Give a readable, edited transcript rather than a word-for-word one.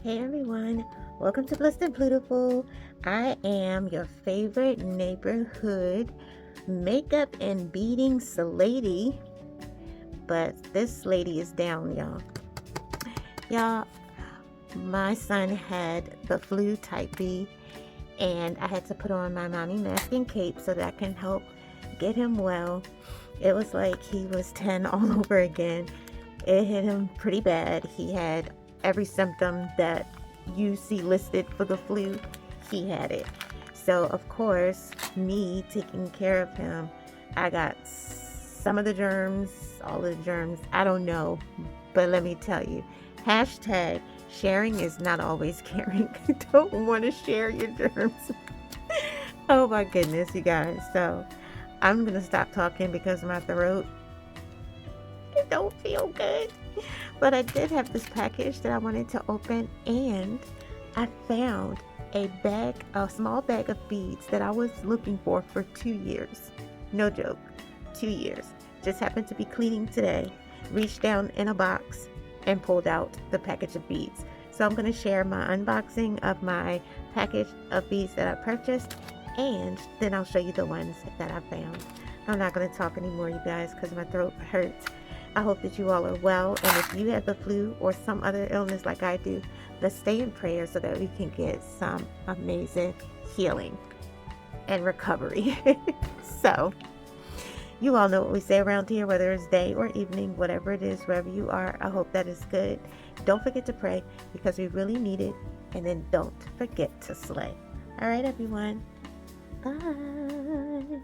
Hey everyone, welcome to Blessed and Beautiful. I am your favorite neighborhood makeup and beading lady, but this lady is down, y'all. Y'all, my son had the flu type B, and I had to put on my mommy mask and cape so that I can help get him well. It was like he was 10 all over again. It hit him pretty bad. He had every symptom that you see listed for the flu. He had it. So of course, me taking care of him, I got some of the germs, all of the germs, I don't know, but let me tell you, hashtag sharing is not always caring. Don't want to share your germs. Oh my goodness, you guys. So I'm gonna stop talking because my throat, it don't feel good. But I did have this package that I wanted to open, and I found a small bag of beads that I was looking for 2 years. No joke, 2 years. Just happened to be cleaning today, reached down in a box and pulled out the package of beads. So I'm going to share my unboxing of my package of beads that I purchased, and then I'll show you the ones that I found. I'm not going to talk anymore, you guys, because my throat hurts. I hope that you all are well, and if you have the flu or some other illness like I do, let's stay in prayer so that we can get some amazing healing and recovery. So, you all know what we say around here, whether it's day or evening, whatever it is, wherever you are, I hope that is good. Don't forget to pray because we really need it, and then don't forget to slay. All right, everyone. Bye.